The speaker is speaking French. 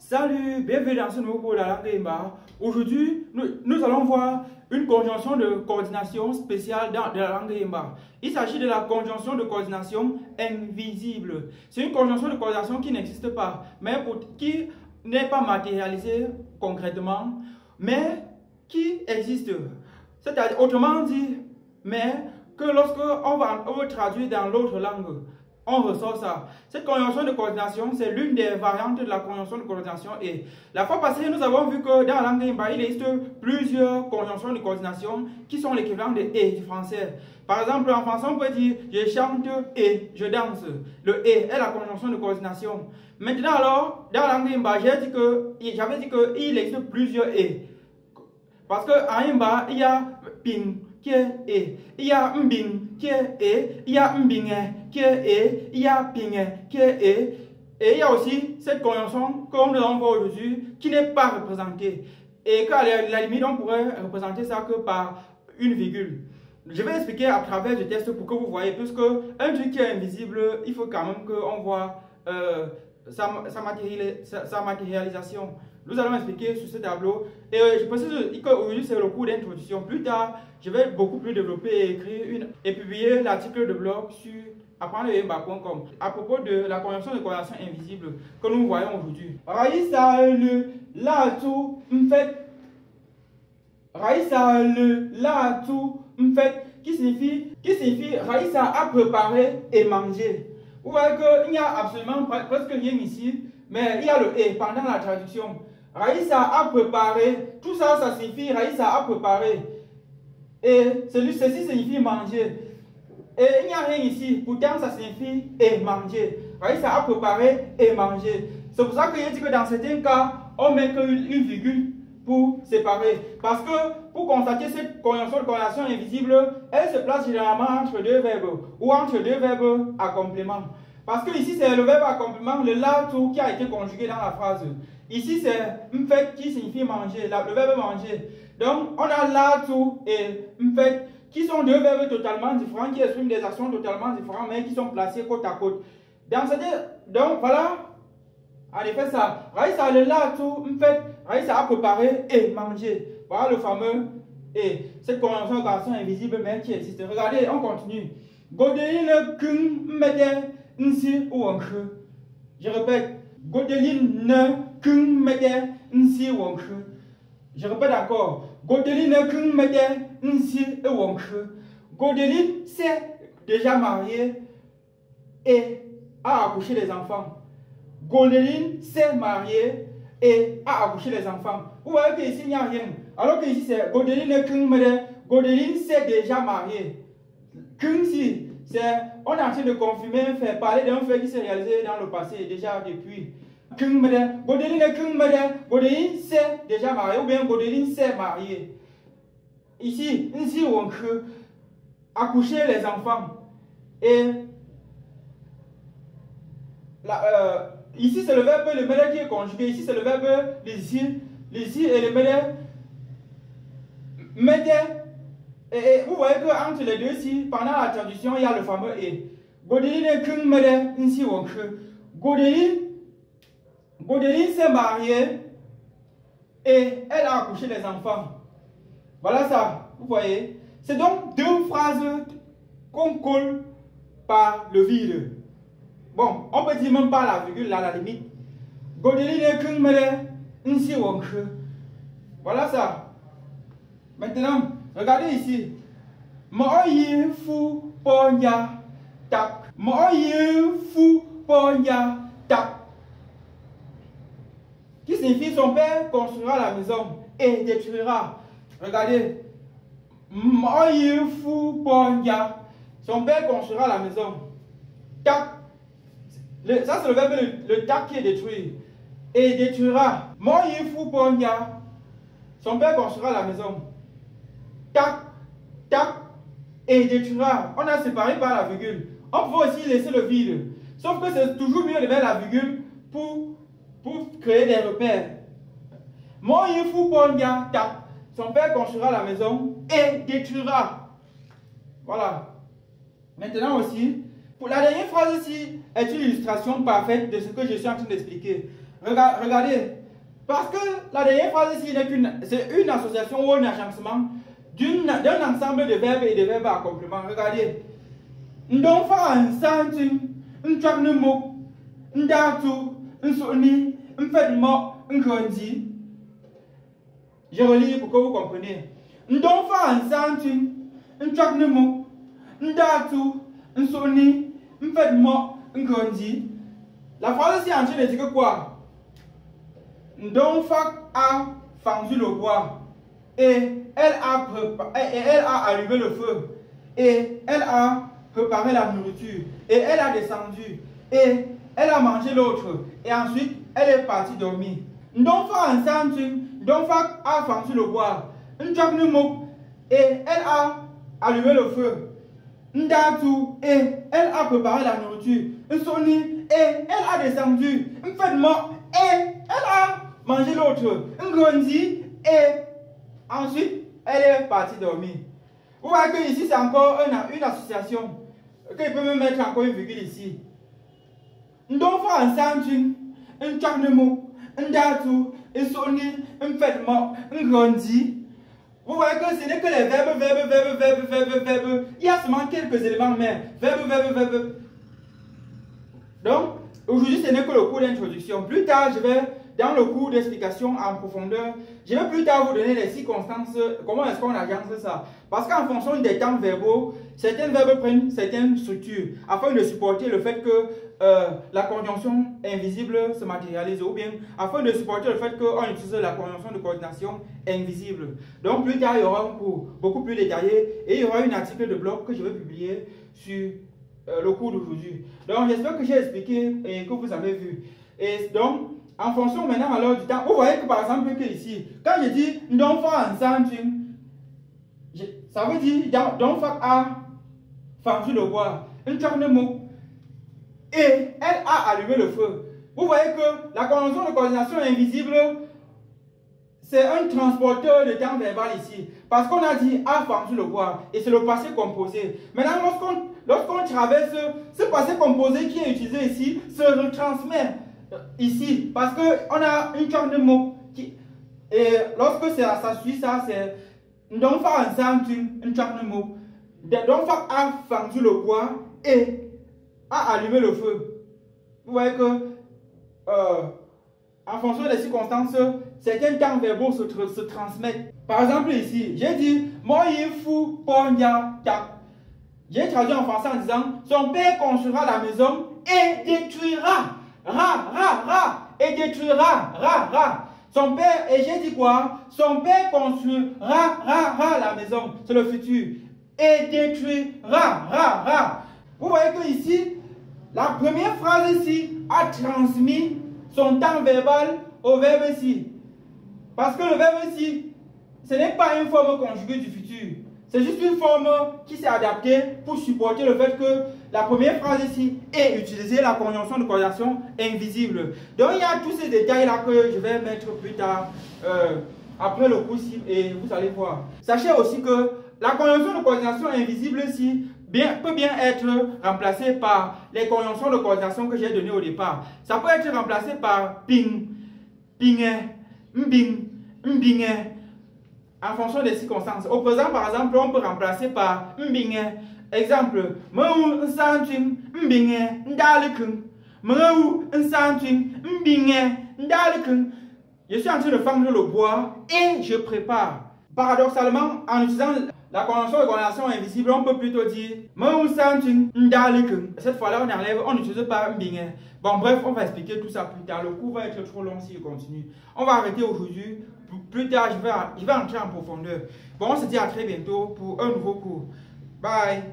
Salut, bienvenue dans ce nouveau cours de la langue Imba. Aujourd'hui, nous allons voir une conjonction de coordination spéciale dans la langue Imba. Il s'agit de la conjonction de coordination invisible. C'est une conjonction de coordination qui n'existe pas, mais qui n'est pas matérialisée concrètement, mais qui existe. C'est-à-dire, autrement dit, mais que lorsque on veut traduire dans l'autre langue, on ressort ça. Cette conjonction de coordination, c'est l'une des variantes de la conjonction de coordination et. La fois passée, nous avons vu que dans la langue Imba, il existe plusieurs conjonctions de coordination qui sont l'équivalent de et du français. Par exemple, en français, on peut dire je chante et je danse. Le et est la conjonction de coordination. Maintenant, alors, dans la langue Imba, j'avais dit qu'il existe plusieurs et. Parce qu'en Imba, il y a ping qui est et, il y a mbing qui est et, il y a mbing qui est et, il y a ping qui est et il y a aussi cette conjonction que nous allons voir aujourd'hui qui n'est pas représentée et qu'à la limite on pourrait représenter ça que par une virgule. Je vais expliquer à travers le test pour que vous voyez, puisque un truc qui est invisible, il faut quand même qu'on voit sa matérialisation. Nous allons expliquer sur ce tableau. Et je précise qu'aujourd'hui c'est le cours d'introduction. Plus tard, je vais beaucoup plus développer et écrire et publier l'article de blog sur apprendreimba.com à propos de la conjonction de coordination invisible que nous voyons aujourd'hui. Raïssa le la tout m'fait. Raïssa le la tout m'fait. Qui signifie Raïssa a préparé et mangé. Vous voyez qu'il n'y a absolument presque rien ici, mais il y a le et pendant la traduction. Raïssa a préparé, tout ça, ça signifie Raïssa a préparé. Et ceci signifie manger. Et il n'y a rien ici, pourtant ça signifie et manger. Raïssa a préparé et manger. C'est pour ça que je dis que dans certains cas, on met qu'une virgule pour séparer. Parce que pour constater cette conjonction de coordination invisible, elle se place généralement entre deux verbes ou entre deux verbes à complément. Parce que ici c'est le verbe à complément, le la tout qui a été conjugué dans la phrase. Ici c'est m'fait qui signifie manger, le verbe manger. Donc on a la tout et m'fait qui sont deux verbes totalement différents, qui expriment des actions totalement différentes, mais qui sont placés côte à côte. Donc voilà, en effet ça. Raïssa le la tout m'fait, Raïssa a préparé et mangé. Voilà le fameux et. Cette conjonction de coordination invisible mais qui existe. Regardez, on continue. Godeline kung mede nsi wonke. Je répète. Godeline ne kung mede nsi wonke. Je répète encore. Godeline kung mede nsi wonke. Godeline s'est déjà mariée et a accouché des enfants. Godeline s'est mariée et a accouché des enfants. Vous voyez qu'ici il n'y a rien. Alors qu'ici c'est Godeline kung mede. Godeline s'est déjà mariée. Kung si. On est en train de confirmer un fait, parler d'un fait qui s'est réalisé dans le passé, déjà depuis. Godeline s'est déjà mariée, ou bien Godeline s'est mariée. Ici, on peut accoucher les enfants. Et ici, c'est le verbe le mêlé qui est conjugué. Ici, c'est le verbe les yeux et le mêlé. Et vous voyez qu'entre les deux ici, pendant la traduction, il y a le fameux et. Godeline kung mede nsi wonke. Godeline s'est mariée et elle a accouché des enfants. Voilà ça, vous voyez. C'est donc deux phrases qu'on colle par le vide. Bon, on peut dire même pas la virgule à la limite. Godeline kung mede nsi wonke. Voilà ça. Maintenant, regardez ici. Moyi fu ponya tak. Moyi fu ponya tak. Qui signifie son père construira la maison et détruira. Regardez. Moyi fu ponya. Son père construira la maison. Tak. Ça c'est le verbe le tak qui est détruit. Et détruira. Moyi fu ponya. Son père construira la maison. Tac, tac, et détruira. On a séparé par la virgule. On peut aussi laisser le vide. Sauf que c'est toujours mieux de mettre la virgule pour créer des repères. Mon yifu ponya tac. Son père construira la maison et détruira. Voilà. Maintenant aussi, pour la dernière phrase ici, est une illustration parfaite de ce que je suis en train d'expliquer. Regardez. Parce que la dernière phrase ici c'est une association ou un agencement d'un ensemble de verbes et de verbes à complément. Regardez. Ndon fa ensantin, nchaknumuk, ndatu, nsoni, nfedmo, nkondi. Je relis pour que vous compreniez. Ndon fa ensantin, nchaknumuk, ndatu, nsoni, nfedmo, nkondi. La phrase ici en train de dire que quoi? Ndon fa a fendu le bois et elle a allumé le feu et elle a préparé la nourriture et elle a descendu et elle a mangé l'autre et ensuite elle est partie dormir. Ndon fa ensantin, Ndon fa a fendu le bois, et elle a allumé le feu. Ndatu et elle a préparé la nourriture. Nsoni et elle a descendu. Mfedmo et elle a mangé l'autre. Ngondi et ensuite elle est partie dormir. Vous voyez que ici c'est encore une association. Qu'il peut me mettre encore une virgule ici. Ndon fa ensantin, nchaknemo, ndatu, nsoni, mfedmo, ngondi. Vous voyez que ce n'est que les verbes. Il y a seulement quelques éléments, mais verbes. Donc, aujourd'hui, ce n'est que le cours d'introduction. Plus tard, je vais, dans le cours d'explication en profondeur, je vais plus tard vous donner les circonstances, comment est-ce qu'on agence ça. Parce qu'en fonction des temps verbaux, certains verbes prennent certaines structures, afin de supporter le fait que la conjonction invisible se matérialise, ou bien afin de supporter le fait qu'on utilise la conjonction de coordination invisible. Donc plus tard, il y aura un cours beaucoup plus détaillé et il y aura un article de blog que je vais publier sur le cours d'aujourd'hui. Donc j'espère que j'ai expliqué et que vous avez vu. Et donc, en fonction maintenant alors du temps, vous voyez que par exemple que ici, quand je dis Ndon fa ensantin, ça veut dire Ndon fa a fendu le bois, et elle a allumé le feu. Vous voyez que la conjonction de coordination invisible, c'est un transporteur de temps verbal ici. Parce qu'on a dit a fendu le bois et c'est le passé composé. Maintenant, lorsqu'on traverse ce passé composé qui est utilisé ici, se retransmet ici. Parce qu'on a une sorte de mot. Et lorsque ça suit ça, c'est Ndon fa ensantin, une sorte de mot. Ndon fa a fendu le bois et a allumé le feu. Vous voyez que en fonction des circonstances, certains temps verbaux se transmettent. Par exemple ici, j'ai dit Moïfou Ponya Tak. J'ai traduit en français en disant son père construira la maison et détruira. Et détruira. Son père, et j'ai dit quoi? Son père construira la maison. C'est le futur. Et détruira. Vous voyez que ici, la première phrase ici a transmis son temps verbal au verbe ici. Parce que le verbe ici, ce n'est pas une forme conjuguée du futur. C'est juste une forme qui s'est adaptée pour supporter le fait que la première phrase ici est utiliser la conjonction de coordination invisible. Donc il y a tous ces détails-là que je vais mettre plus tard après le cours ici et vous allez voir. Sachez aussi que la conjonction de coordination invisible ici peut bien être remplacée par les conjonctions de coordination que j'ai données au départ. Ça peut être remplacé par ping, mbing, en fonction des circonstances. Au présent, par exemple, on peut remplacer par mbing. Exemple, Mou nsantin mbing ndalikun. Mou nsantin mbing ndalikun. Je suis en train de fendre le bois et je prépare. Paradoxalement, en utilisant la conjonction de coordination invisible, on peut plutôt dire Mou nsantin ndalikun. Cette fois-là, on enlève, on n'utilise pas mbing. Bon, bref, on va expliquer tout ça plus tard. Le cours va être trop long si je continue. On va arrêter aujourd'hui. Plus tard, je vais entrer en profondeur. Bon, on se dit à très bientôt pour un nouveau cours. Bye.